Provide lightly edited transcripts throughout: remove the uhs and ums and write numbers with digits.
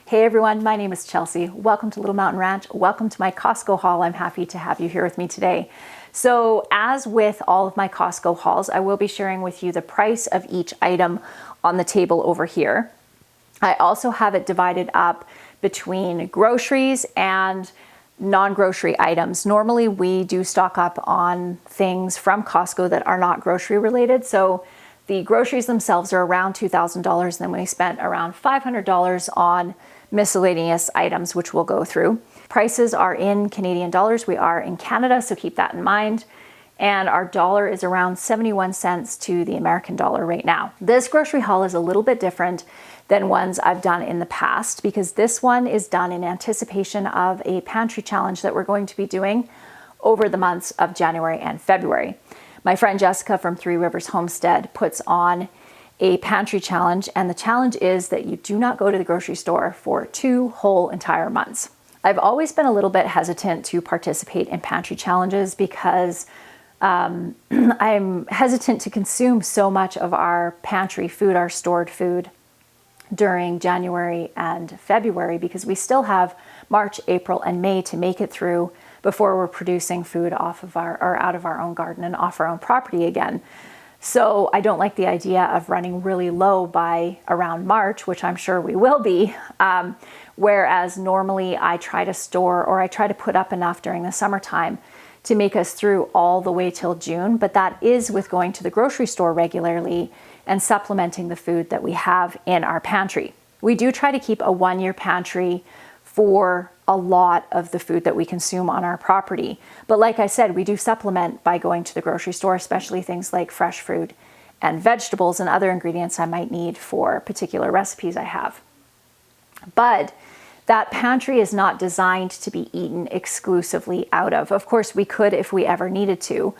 Hey everyone, my name is Chelsea. Welcome to Little Mountain Ranch. Welcome to my Costco haul. I'm happy to have you here with me today. So as with all of my Costco hauls, I will be sharing with you the price of each item on the table over here. I also have it divided up between groceries and non-grocery items. Normally we do stock up on things from Costco that are not grocery related. So the groceries themselves are around $2,000, and then we spent around $500 on miscellaneous items, which we'll go through. Prices are in Canadian dollars. We are in Canada, so keep that in mind. And our dollar is around 71 cents to the American dollar right now. This grocery haul is a little bit different than ones I've done in the past because this one is done in anticipation of a pantry challenge that we're going to be doing over the months of January and February. My friend Jessica from Three Rivers Homestead puts on a pantry challenge, and the challenge is that you do not go to the grocery store for 2 whole entire months. I've always been a little bit hesitant to participate in pantry challenges because I'm hesitant to consume so much of our pantry food, our stored food, during January and February because we still have March, April, and May to make it through before we're producing food off of out of our own garden and off our own property again. So I don't like the idea of running really low by around March, which I'm sure we will be. Whereas normally I try to store or I try to put up enough during the summertime to make us through all the way till June. But that is with going to the grocery store regularly and supplementing the food that we have in our pantry. We do try to keep a 1-year pantry for a lot of the food that we consume on our property. But like I said, we do supplement by going to the grocery store, especially things like fresh fruit and vegetables and other ingredients I might need for particular recipes I have. But that pantry is not designed to be eaten exclusively out of. Of course, we could if we ever needed to,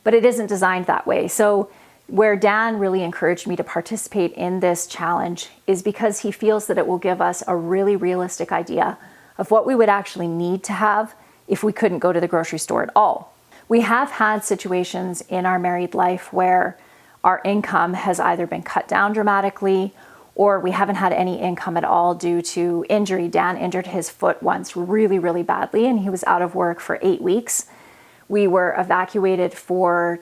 but it isn't designed that way. So where Dan really encouraged me to participate in this challenge is because he feels that it will give us a really realistic idea of what we would actually need to have if we couldn't go to the grocery store at all. We have had situations in our married life where our income has either been cut down dramatically or we haven't had any income at all due to injury. Dan injured his foot once really, really badly, and he was out of work for 8 weeks. We were evacuated for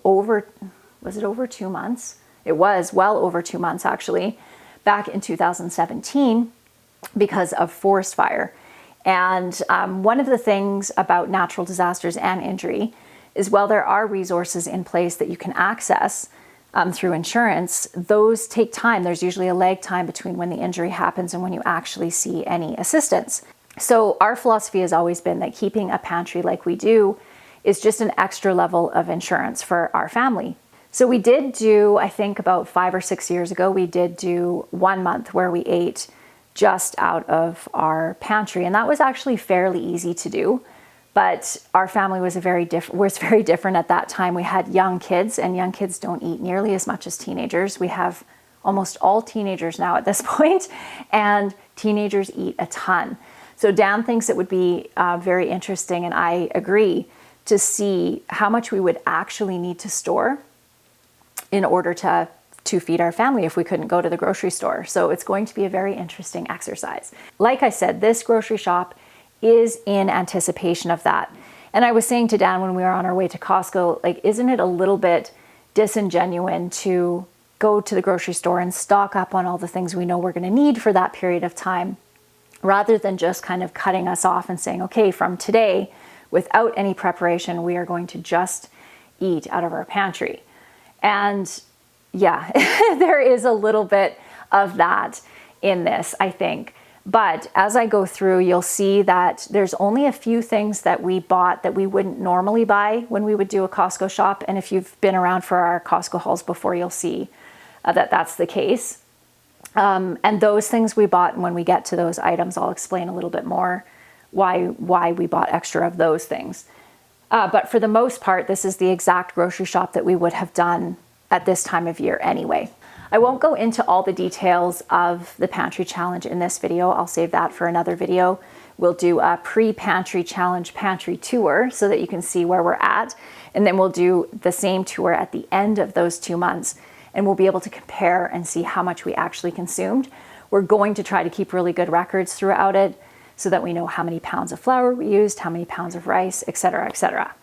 over 2 months? It was well over 2 months actually, back in 2017 because of forest fire. And one of the things about natural disasters and injury is while there are resources in place that you can access through insurance, those take time. There's usually a lag time between when the injury happens and when you actually see any assistance. So our philosophy has always been that keeping a pantry like we do is just an extra level of insurance for our family. So we did do, I think about 5 or 6 years ago, we did do 1 month where we ate just out of our pantry. And that was actually fairly easy to do. But our family was very different at that time. We had young kids, and young kids don't eat nearly as much as teenagers. We have almost all teenagers now at this point, and teenagers eat a ton. So Dan thinks it would be very interesting, and I agree, to see how much we would actually need to store in order to feed our family if we couldn't go to the grocery store. So it's going to be a very interesting exercise. Like I said, this grocery shop is in anticipation of that. And I was saying to Dan when we were on our way to Costco, like, isn't it a little bit disingenuous to go to the grocery store and stock up on all the things we know we're going to need for that period of time, rather than just kind of cutting us off and saying, okay, from today, without any preparation, we are going to just eat out of our pantry. And yeah, there is a little bit of that in this, I think. But as I go through, you'll see that there's only a few things that we bought that we wouldn't normally buy when we would do a Costco shop. And if you've been around for our Costco hauls before, you'll see that that's the case. And those things we bought, and when we get to those items, I'll explain a little bit more why we bought extra of those things. But for the most part, this is the exact grocery shop that we would have done at this time of year anyway. I won't go into all the details of the pantry challenge in this video. I'll save that for another video. We'll do a pre-pantry challenge pantry tour so that you can see where we're at. And then we'll do the same tour at the end of those 2 months. And we'll be able to compare and see how much we actually consumed. We're going to try to keep really good records throughout it so that we know how many pounds of flour we used, how many pounds of rice, etc., etc.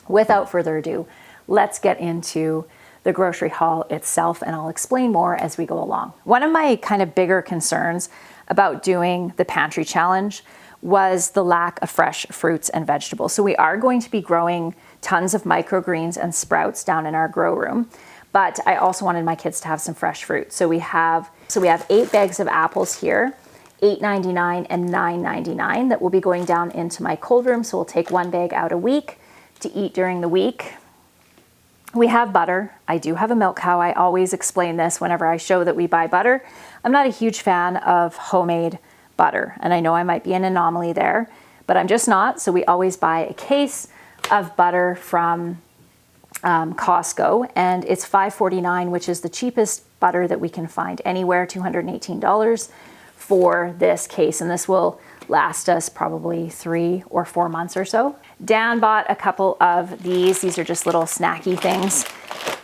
Without further ado, let's get into the grocery haul itself, and I'll explain more as we go along. One of my kind of bigger concerns about doing the pantry challenge was the lack of fresh fruits and vegetables. So we are going to be growing tons of microgreens and sprouts down in our grow room, but I also wanted my kids to have some fresh fruit. So we have 8 bags of apples here, $8.99 and $9.99, that will be going down into my cold room. So we'll take 1 bag out a week to eat during the week. We have butter. I do have a milk cow. I always explain this whenever I show that we buy butter. I'm not a huge fan of homemade butter, and I know I might be an anomaly there, but I'm just not. So we always buy a case of butter from Costco, and it's $5.49, which is the cheapest butter that we can find anywhere, $218 for this case, and this will last us probably 3 or 4 months or so. Dan bought a couple of these. These are just little snacky things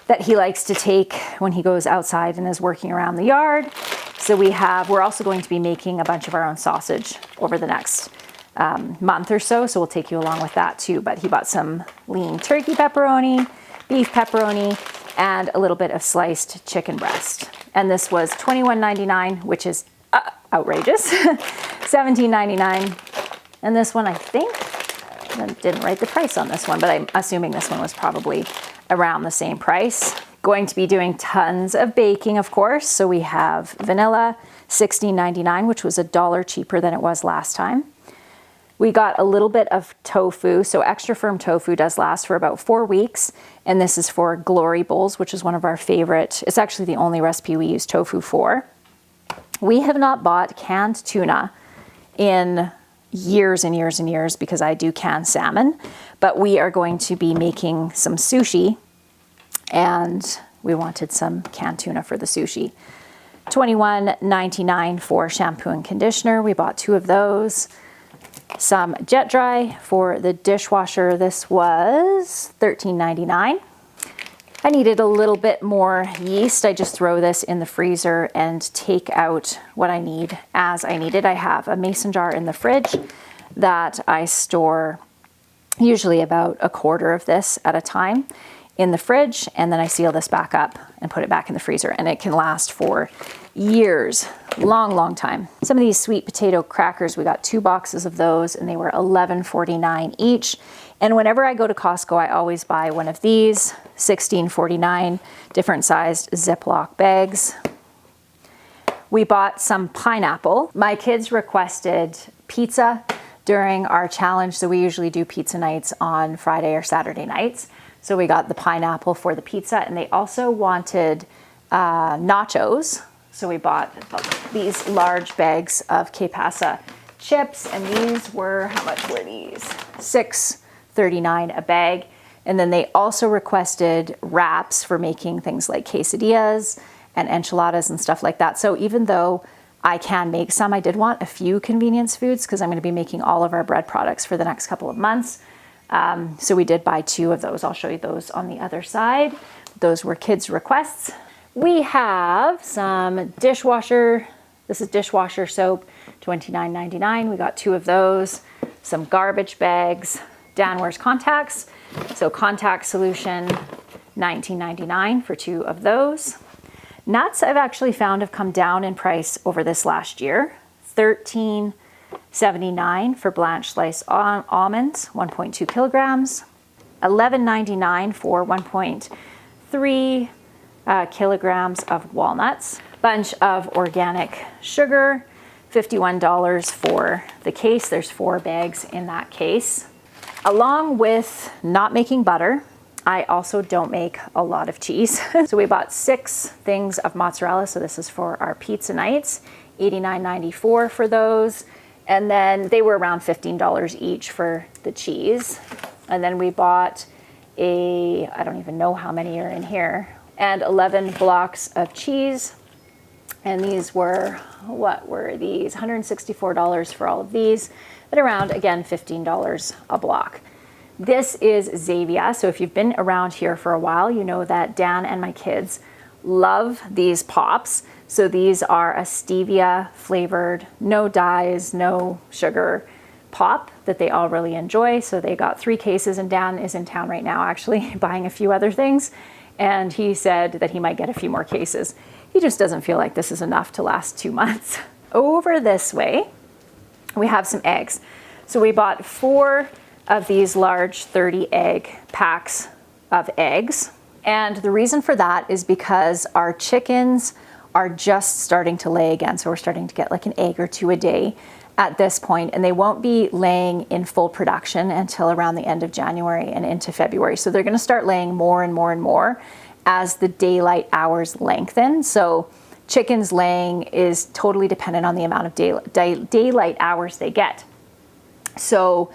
that he likes to take when he goes outside and is working around the yard. So we're also going to be making a bunch of our own sausage over the next month or so. So we'll take you along with that too. But he bought some lean turkey pepperoni, beef pepperoni, and a little bit of sliced chicken breast. And this was $21.99, which is outrageous. $17.99. And this one, I think, I didn't write the price on this one, but I'm assuming this one was probably around the same price. Going to be doing tons of baking, of course. So we have vanilla, $16.99, which was $1 cheaper than it was last time. We got a little bit of tofu. So extra firm tofu does last for about 4 weeks. And this is for Glory Bowls, which is one of our favorite. It's actually the only recipe we use tofu for. We have not bought canned tuna in years and years and years because I do can salmon, but we are going to be making some sushi, and we wanted some canned tuna for the sushi. $21.99 for shampoo and conditioner. We bought 2 of those. Some Jet Dry for the dishwasher. This was $13.99. I needed a little bit more yeast. I just throw this in the freezer and take out what I need as I need it. I have a mason jar in the fridge that I store usually about a quarter of this at a time in the fridge, and then I seal this back up and put it back in the freezer, and it can last for years. Long time. Some of these sweet potato crackers, we got 2 boxes of those, and they were $11.49 each. And whenever I go to Costco, I always buy one of these, $16.49, different sized Ziploc bags. We bought some pineapple. My kids requested pizza during our challenge, so we usually do pizza nights on Friday or Saturday nights. So we got the pineapple for the pizza, and they also wanted nachos. So we bought these large bags of K-Pasa chips, and these were, how much were these? $6.39 a bag. And then they also requested wraps for making things like quesadillas and enchiladas and stuff like that. So even though I can make some, I did want a few convenience foods because I'm going to be making all of our bread products for the next couple of months. So we did buy 2 of those. I'll show you those on the other side. Those were kids' requests. We have some dishwasher. This is dishwasher soap, $29.99. We got 2 of those. Some garbage bags. Dan wears contacts. So contact solution, $19.99 for 2 of those. Nuts I've actually found have come down in price over this last year. $13.79 for blanched sliced almonds, 1.2 kilograms. $11.99 for 1.3 kilograms of walnuts. Bunch of organic sugar, $51 for the case. There's 4 bags in that case. Along with not making butter, I also don't make a lot of cheese. So we bought 6 things of mozzarella. So this is for our pizza nights, $89.94 for those. And then they were around $15 each for the cheese. And then we bought I don't even know how many are in here, and 11 blocks of cheese. And these were, what were these? $164 for all of these, but around, again, $15 a block. This is Xavia. So if you've been around here for a while, you know that Dan and my kids love these pops. So these are a stevia flavored, no dyes, no sugar pop that they all really enjoy. So they got 3 cases, and Dan is in town right now actually buying a few other things. And he said that he might get a few more cases. He just doesn't feel like this is enough to last 2 months. Over this way, we have some eggs. So we bought 4 of these large 30 egg packs of eggs. And the reason for that is because our chickens are just starting to lay again. So we're starting to get like an egg or 2 a day at this point, and they won't be laying in full production until around the end of January and into February. So they're going to start laying more and more and more as the daylight hours lengthen. So chickens laying is totally dependent on the amount of daylight hours they get. So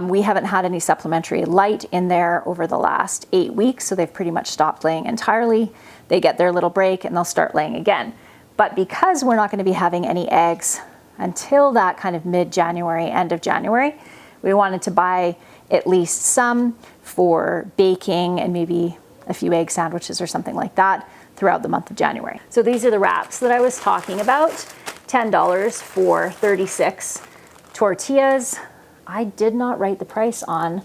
we haven't had any supplementary light in there over the last 8 weeks, so they've pretty much stopped laying entirely. They get their little break and they'll start laying again. But because we're not going to be having any eggs until that kind of mid-January, end of January, we wanted to buy at least some for baking and maybe a few egg sandwiches or something like that throughout the month of January. So these are the wraps that I was talking about, $10 for 36 tortillas. I did not write the price on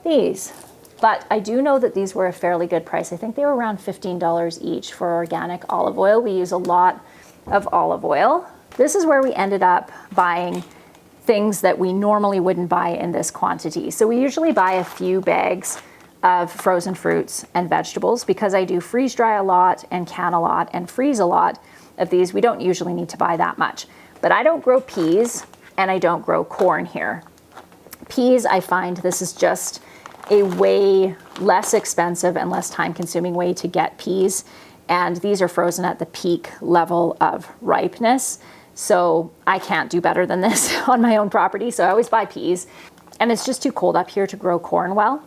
these, but I do know that these were a fairly good price. I think they were around $15 each for organic olive oil. We use a lot of olive oil. This is where we ended up buying things that we normally wouldn't buy in this quantity. So we usually buy a few bags of frozen fruits and vegetables because I do freeze dry a lot and can a lot and freeze a lot of these. We don't usually need to buy that much, but I don't grow peas and I don't grow corn here. Peas, I find this is just a way less expensive and less time consuming way to get peas. And these are frozen at the peak level of ripeness. So I can't do better than this on my own property. So I always buy peas, and it's just too cold up here to grow corn well.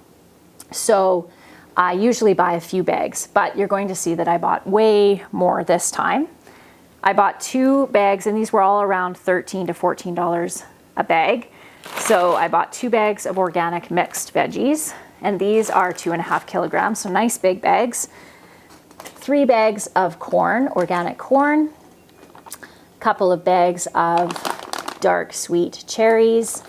So I usually buy a few bags, but you're going to see that I bought way more this time. I bought 2 bags, and these were all around $13 to $14 a bag. So I bought 2 bags of organic mixed veggies, and these are 2.5 kilograms, so nice big bags. 3 bags of corn, organic corn, a couple of bags of dark sweet cherries,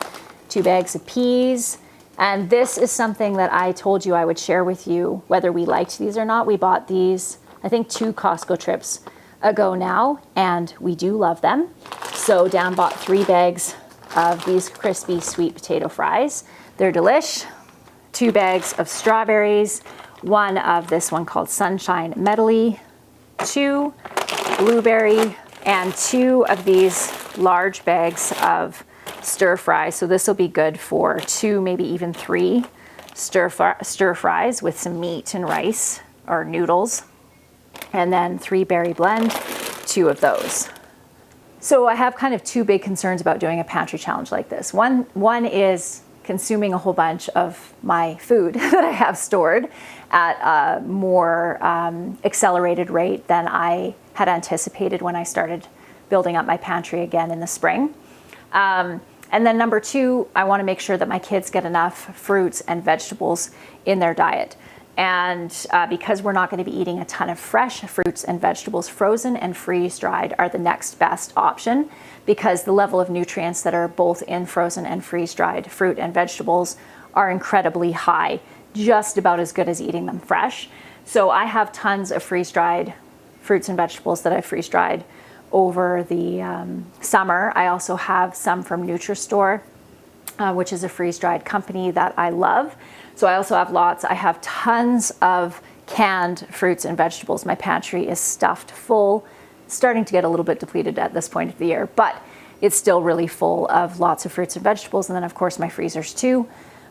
2 bags of peas, and this is something that I told you I would share with you whether we liked these or not. We bought these, I think 2 Costco trips ago now, and we do love them. So Dan bought 3 bags of these crispy sweet potato fries. They're delish. 2 bags of strawberries, 1 of this one called Sunshine Medley, 2 blueberry, and 2 of these large bags of stir fry. So this will be good for 2, maybe even 3 stir fries with some meat and rice or noodles. And then 3 berry blend, 2 of those. So I have kind of 2 big concerns about doing a pantry challenge like this. One is consuming a whole bunch of my food that I have stored at a more accelerated rate than I had anticipated when I started building up my pantry again in the spring. And then number 2, I want to make sure that my kids get enough fruits and vegetables in their diet. And because we're not going to be eating a ton of fresh fruits and vegetables, frozen and freeze-dried are the next best option, because the level of nutrients that are both in frozen and freeze-dried fruit and vegetables are incredibly high, just about as good as eating them fresh. So I have tons of freeze-dried fruits and vegetables that I freeze-dried over the summer. I also have some from NutriStore, which is a freeze-dried company that I love. So I also have lots. I have tons of canned fruits and vegetables. My pantry is stuffed full, starting to get a little bit depleted at this point of the year, but it's still really full of lots of fruits and vegetables. And then of course my freezers too,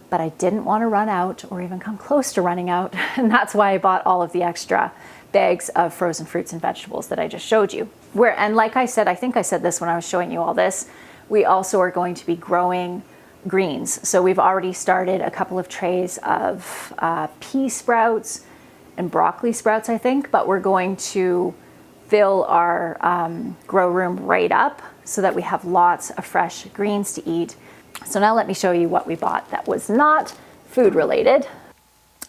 but I didn't want to run out or even come close to running out. And that's why I bought all of the extra bags of frozen fruits and vegetables that I just showed you. And like I said, I think I said this when I was showing you all this, we also are going to be growing greens. So we've already started a couple of trays of pea sprouts and broccoli sprouts, I think, but we're going to fill our grow room right up so that we have lots of fresh greens to eat. So now let me show you what we bought that was not food related.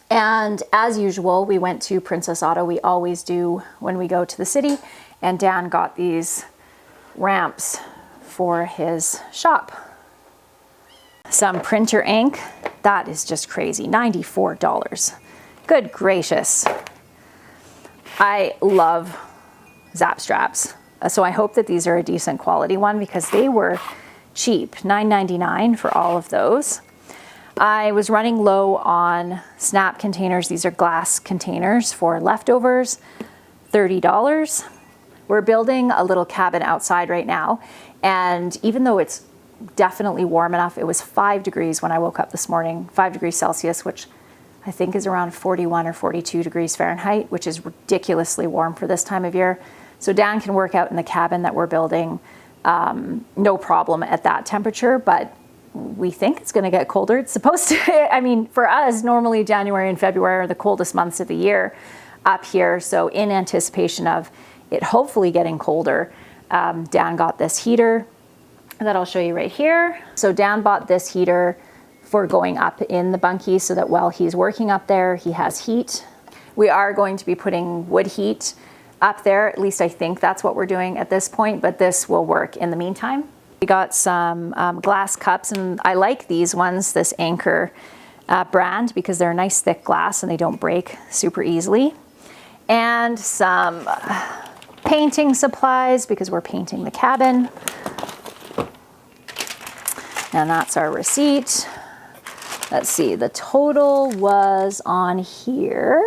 And as usual, we went to Princess Auto. We always do when we go to the city. And Dan got these ramps for his shop. Some printer ink. That is just crazy, $94. Good gracious. I love Zap straps. So I hope that these are a decent quality one because they were cheap, $9.99 for all of those. I was running low on snap containers. These are glass containers for leftovers, $30. We're building a little cabin outside right now, and even though it's definitely warm enough, it was 5 degrees when I woke up this morning, 5 degrees Celsius, which I think is around 41 or 42 degrees Fahrenheit, which is ridiculously warm for this time of year. So Dan can work out in the cabin that we're building, no problem at that temperature, but we think it's going to get colder. It's supposed to, I mean, for us, normally January and February are the coldest months of the year up here. So in anticipation of it hopefully getting colder, Dan got this heater that I'll show you right here. So Dan bought this heater for going up in the bunkie so that while he's working up there, he has heat. We are going to be putting wood heat up there. At least I think that's what we're doing at this point, but this will work in the meantime. We got some glass cups, and I like these ones, this Anchor brand, because they're nice thick glass and they don't break super easily. And some painting supplies because we're painting the cabin. And that's our receipt. Let's see, the total was on here.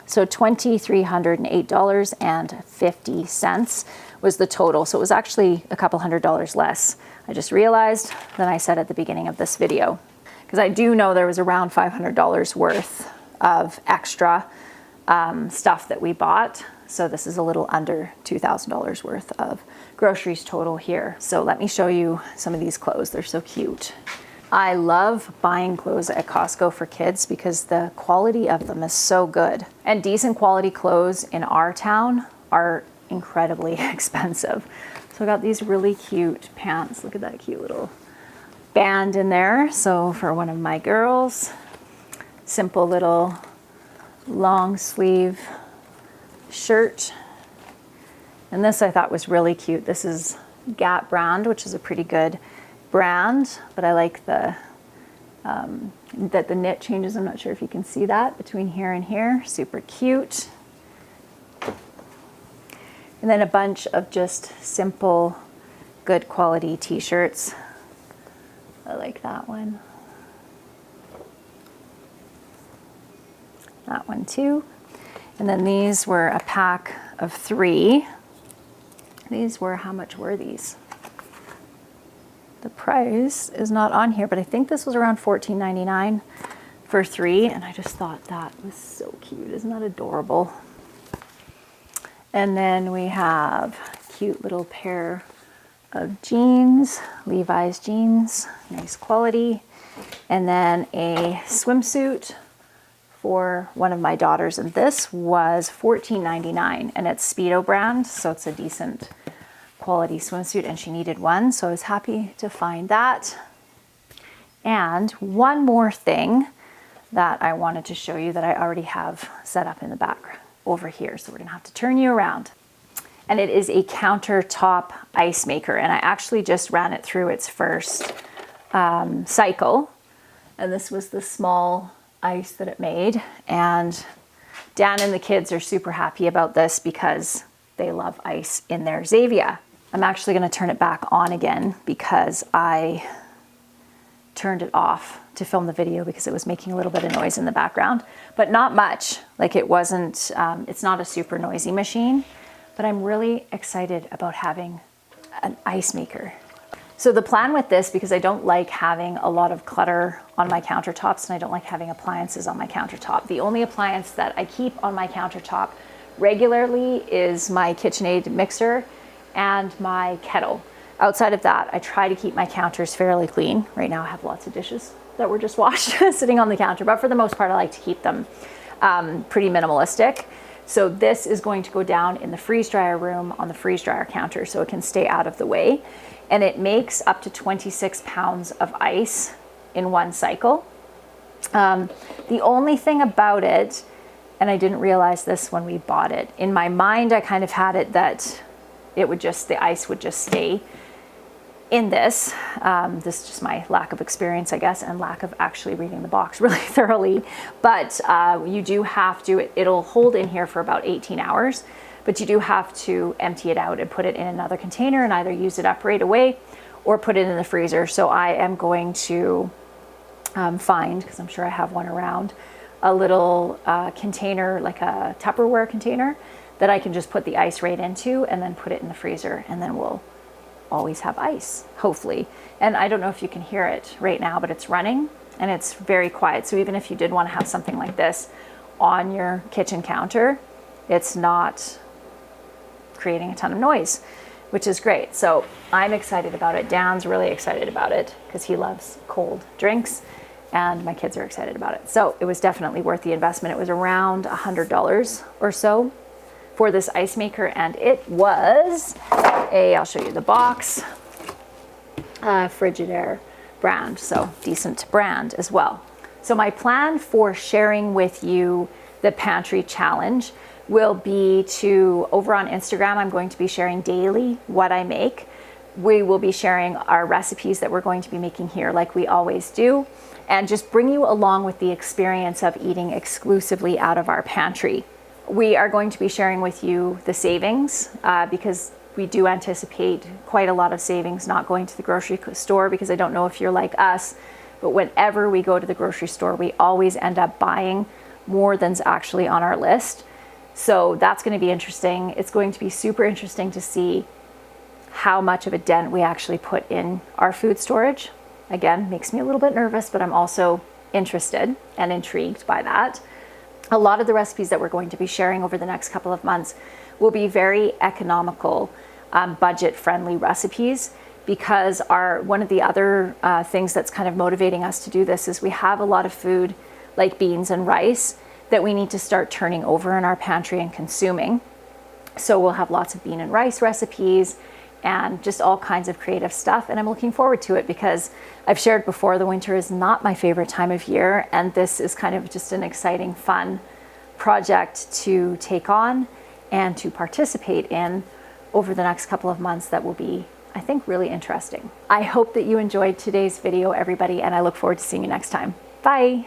So $2,308.50 was the total. So it was actually a couple $100 less. I just realized than I said at the beginning of this video, because I do know there was around $500 worth of extra stuff that we bought. So this is a little under $2,000 worth of groceries total here. So let me show you some of these clothes. They're so cute. I love buying clothes at Costco for kids because the quality of them is so good. And decent quality clothes in our town are incredibly expensive. So I got these really cute pants. Look at that cute little band in there. So for one of my girls, simple little long sleeve shirt. And this I thought was really cute. This is Gap brand, which is a pretty good brand, but I like the that the knit changes. I'm not sure if you can see that between here and here. Super cute. And then a bunch of just simple, good quality t-shirts. I like that one. That one too. And then these were a pack of 3. These were, how much were these? The price is not on here, but I think this was around $14.99 for 3. And I just thought that was so cute. Isn't that adorable? And then we have a cute little pair of jeans, Levi's jeans, nice quality. And then a swimsuit for one of my daughters. And this was $14.99 and it's Speedo brand. So it's a decent quality swimsuit and she needed one. So I was happy to find that. And one more thing that I wanted to show you that I already have set up in the background over here. So we're gonna have to turn you around. And it is a countertop ice maker. And I actually just ran it through its first cycle. And this was the small ice that it made. And Dan and the kids are super happy about this because they love ice in their Xavia. I'm actually gonna turn it back on again because I turned it off to film the video because it was making a little bit of noise in the background, but not much. Like it wasn't, it's not a super noisy machine, but I'm really excited about having an ice maker. So the plan with this, because I don't like having a lot of clutter on my countertops and I don't like having appliances on my countertop. The only appliance that I keep on my countertop regularly is my KitchenAid mixer and my kettle. Outside of that, I try to keep my counters fairly clean. Right now I have lots of dishes that were just washed sitting on the counter, but for the most part, I like to keep them pretty minimalistic. So this is going to go down in the freeze dryer room on the freeze dryer counter so it can stay out of the way. And it makes up to 26 pounds of ice in one cycle. The only thing about it And I didn't realize this when we bought it. In my mind, I kind of had it that the ice would just stay in this. This is just my lack of experience, I guess, and lack of actually reading the box really thoroughly. But you do have to, it'll hold in here for about 18 hours, but you do have to empty it out and put it in another container and either use it up right away or put it in the freezer. So I am going to find, because I'm sure I have one around, a little container, like a Tupperware container that I can just put the ice right into and then put it in the freezer, and then we'll always have ice, hopefully. And I don't know if you can hear it right now, but it's running and it's very quiet. So even if you did want to have something like this on your kitchen counter, it's not creating a ton of noise, which is great. So I'm excited about it. Dan's really excited about it because he loves cold drinks, and my kids are excited about it. So it was definitely worth the investment. It was around $100 or so for this ice maker, and it was I'll show you the box, Frigidaire brand, so decent brand as well. So my plan for sharing with you the pantry challenge will be to, over on Instagram, I'm going to be sharing daily what I make. We will be sharing our recipes that we're going to be making here like we always do, and just bring you along with the experience of eating exclusively out of our pantry. We are going to be sharing with you the savings because we do anticipate quite a lot of savings not going to the grocery store, because I don't know if you're like us, but whenever we go to the grocery store, we always end up buying more than's actually on our list. So that's going to be interesting. It's going to be super interesting to see how much of a dent we actually put in our food storage. Again, makes me a little bit nervous, but I'm also interested and intrigued by that. A lot of the recipes that we're going to be sharing over the next couple of months will be very economical, budget-friendly recipes, because one of the other things that's kind of motivating us to do this is we have a lot of food like beans and rice that we need to start turning over in our pantry and consuming. So we'll have lots of bean and rice recipes and just all kinds of creative stuff. And I'm looking forward to it because I've shared before, the winter is not my favorite time of year. And this is kind of just an exciting, fun project to take on and to participate in over the next couple of months that will be, I think, really interesting. I hope that you enjoyed today's video, everybody, and I look forward to seeing you next time. Bye.